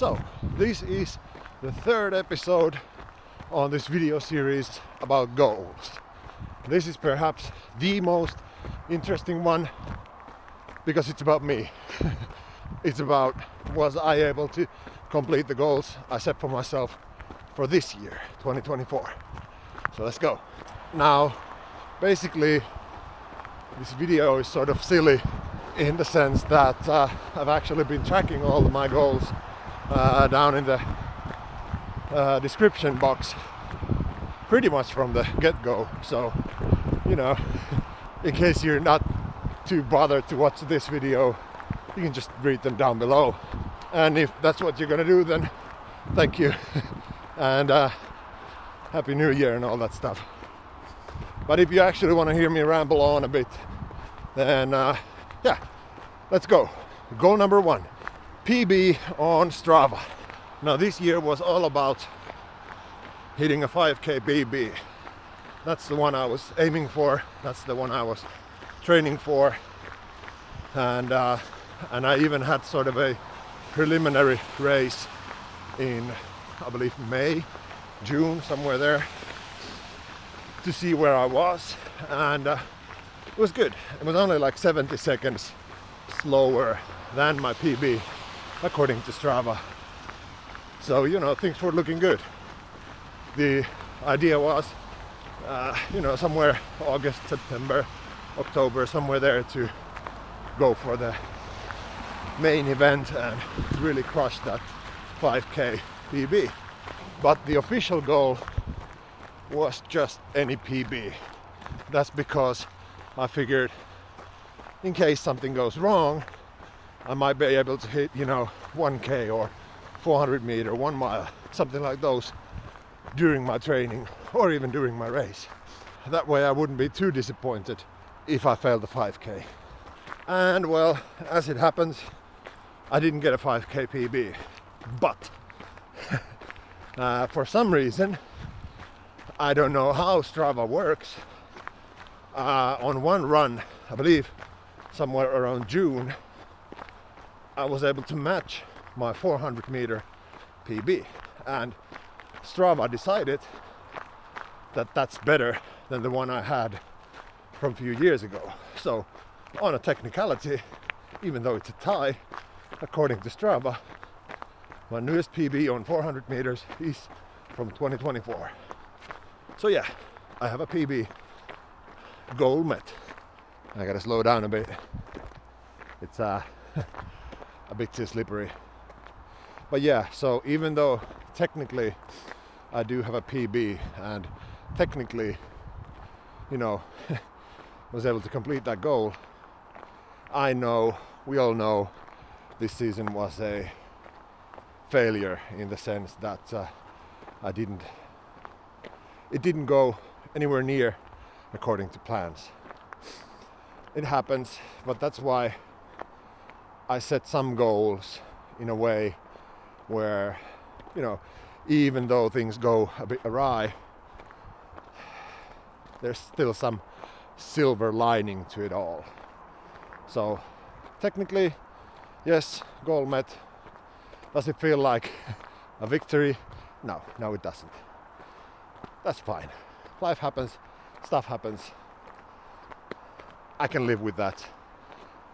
So, this is the third episode on this video series about goals. This is perhaps the most interesting one because it's about me. It's about, was I able to complete the goals I set for myself for this year, 2024. So let's go. Now, basically, this video is sort of silly in the sense that I've actually been tracking all of my goals down in the description box pretty much from the get-go. So, you know, in case you're not too bothered to watch this video, you can just read them down below. And if that's what you're gonna do, then thank you. And Happy New Year and all that stuff. But if you actually want to hear me ramble on a bit, then yeah, let's go. Goal number 1, PB on Strava. Now this year was all about hitting a 5k PB. That's the one I was aiming for. That's the one I was training for. And I even had sort of a preliminary race in, I believe, May, June, somewhere there, to see where I was. And it was good. It was only like 70 seconds slower than my PB, according to Strava. So, you know, things were looking good. The idea was, somewhere August, September, October, somewhere there to go for the main event and really crush that 5k PB. But the official goal was just any PB. That's because I figured in case something goes wrong, I might be able to hit, 1k or 400 meter, 1 mile, something like those during my training or even during my race. That way I wouldn't be too disappointed if I failed the 5k. And well, as it happens, I didn't get a 5k PB, but for some reason, I don't know how Strava works, on one run, I believe somewhere around June, I was able to match my 400 meter PB, and Strava decided that that's better than the one I had from a few years ago. So on a technicality, even though it's a tie, according to Strava, my newest PB on 400 meters is from 2024. So yeah, I have a PB. Goal met. I gotta slow down a bit. It's a bit too slippery. But yeah, so even though technically I do have a PB and technically, was able to complete that goal, I know, we all know, this season was a failure in the sense that it didn't go anywhere near according to plans. It happens, but that's why I set some goals in a way where, even though things go a bit awry, there's still some silver lining to it all. So technically, yes, goal met. Does it feel like a victory? No, it doesn't. That's fine. Life happens, stuff happens. I can live with that.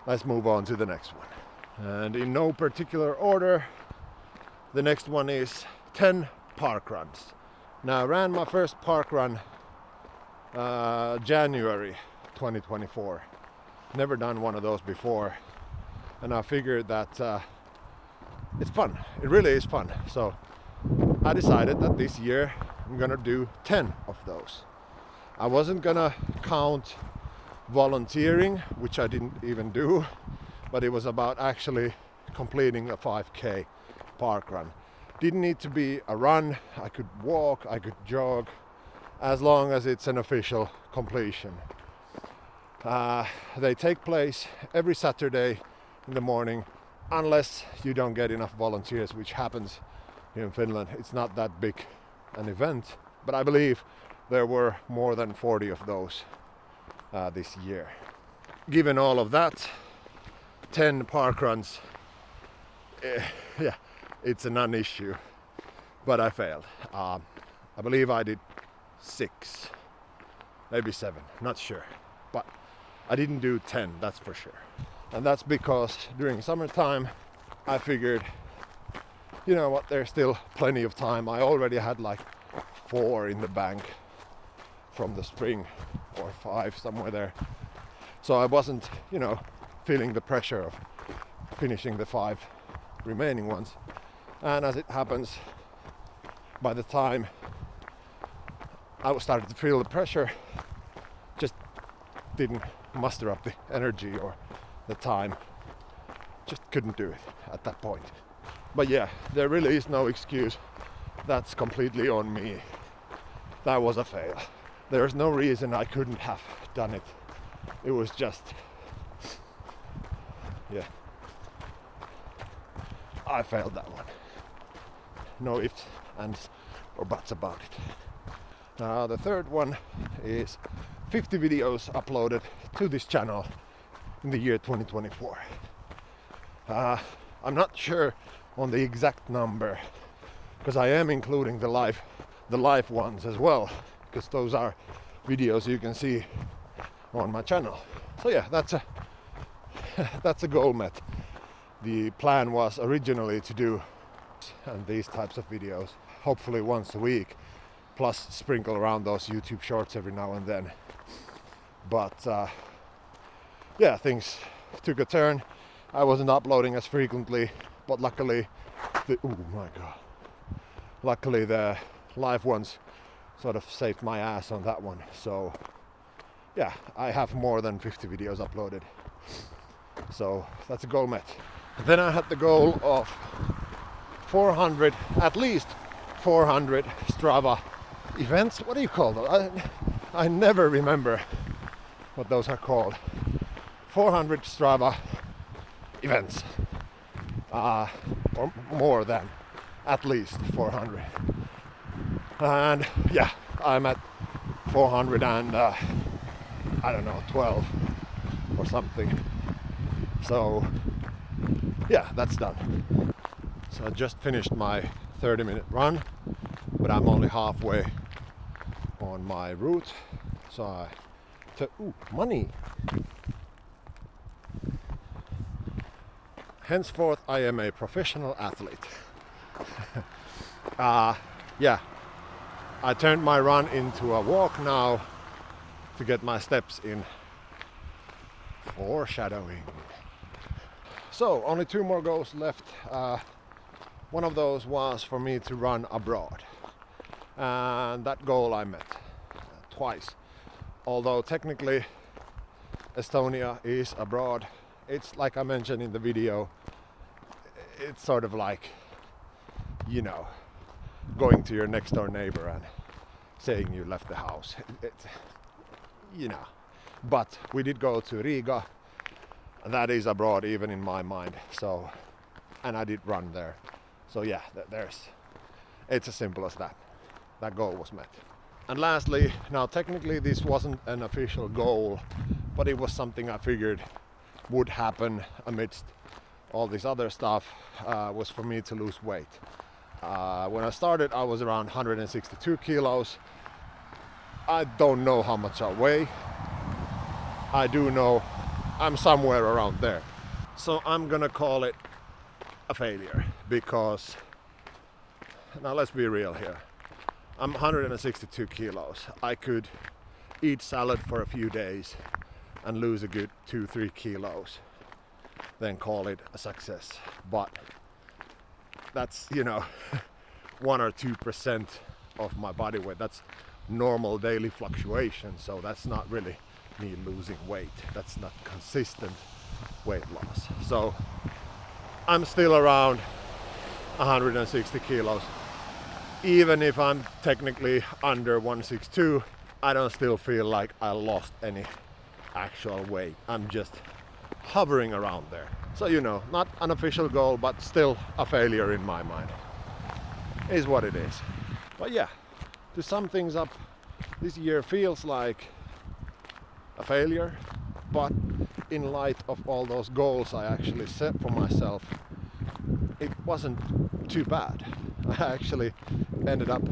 Let's move on to the next one. And in no particular order, the next one is 10 Parkruns. Now I ran my first Parkrun January 2024. Never done one of those before. And I figured that it's fun. It really is fun. So I decided that this year I'm gonna do 10 of those. I wasn't gonna count volunteering, which I didn't even do, but it was about actually completing a 5k parkrun. Didn't need to be a run. I could walk, I could jog, as long as it's an official completion. They take place every Saturday in the morning, unless you don't get enough volunteers, which happens here in Finland. It's not that big an event, but I believe there were more than 40 of those this year. Given all of that, 10 parkruns, it's a non-issue. But I failed. I believe I did 6, maybe 7, not sure. But I didn't do 10, that's for sure. And that's because during summertime I figured, you know what, there's still plenty of time. I already had like 4 in the bank from the spring, or 5, somewhere there. So I wasn't, you know, feeling the pressure of finishing the 5 remaining ones. And as it happens, by the time I started to feel the pressure, just didn't muster up the energy or the time. Just couldn't do it at that point. But yeah, there really is no excuse. That's completely on me. That was a fail. There's no reason I couldn't have done it. It was just, yeah, I failed that one. No ifs, ands, or buts about it. Now the third one is 50 videos uploaded to this channel in the year 2024. I'm not sure on the exact number, because I am including the live ones as well, because those are videos you can see on my channel. So yeah, that's a goal met. The plan was originally to do these types of videos hopefully once a week, plus sprinkle around those YouTube shorts every now and then. But yeah, things took a turn. I wasn't uploading as frequently, but luckily luckily the live ones sort of saved my ass on that one. So yeah, I have more than 50 videos uploaded. So that's a goal met. Then I had the goal of 400, at least 400 Strava events. What do you call those? I never remember what those are called. 400 Strava events. Or more than at least 400. And yeah, I'm at 400 and I don't know, 12 or something. So yeah, that's done. So I just finished my 30-minute run, but I'm only halfway on my route. So I took, money. Henceforth, I am a professional athlete. Yeah, I turned my run into a walk now to get my steps in. Foreshadowing. So, only 2 more goals left. One of those was for me to run abroad. And that goal I met twice. Although technically Estonia is abroad, it's like I mentioned in the video, it's sort of like, you know, going to your next door neighbor and saying you left the house. You know. But we did go to Riga. That is abroad even in my mind. So, and I did run there. So yeah, it's as simple as that. That goal was met. And lastly, now technically this wasn't an official goal, but it was something I figured would happen amidst all this other stuff, was for me to lose weight. When I started, I was around 162 kilos. I don't know how much I weigh. I do know I'm somewhere around there. So I'm gonna call it a failure, because now let's be real here. I'm 162 kilos. I could eat salad for a few days and lose a good 2-3 kilos, then call it a success. But that's, you know, 1 or 2% of my body weight. That's normal daily fluctuation, so that's not really me losing weight. That's not consistent weight loss. So I'm still around 160 kilos. Even if I'm technically under 162, I don't still feel like I lost any actual weight. I'm just hovering around there. So, you know, not an official goal, but still a failure in my mind. Is what it is. But yeah, to sum things up, this year feels like a failure, but in light of all those goals I actually set for myself, it wasn't too bad. I actually ended up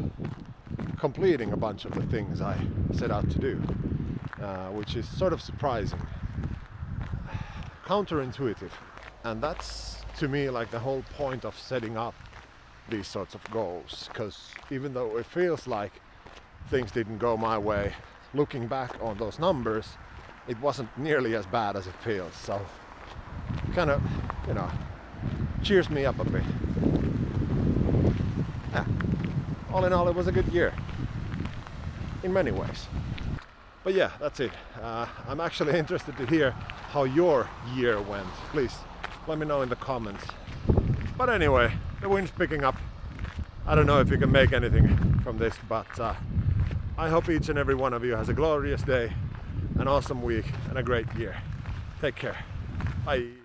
completing a bunch of the things I set out to do, which is sort of surprising, counterintuitive, and that's to me like the whole point of setting up these sorts of goals, because even though it feels like things didn't go my way, looking back on those numbers, it wasn't nearly as bad as it feels, so kind of, cheers me up a bit. Yeah. All in all, it was a good year in many ways. But yeah, that's it. I'm actually interested to hear how your year went. Please let me know in the comments. But anyway, the wind's picking up. I don't know if you can make anything from this, but I hope each and every one of you has a glorious day, an awesome week, and a great year. Take care. Bye.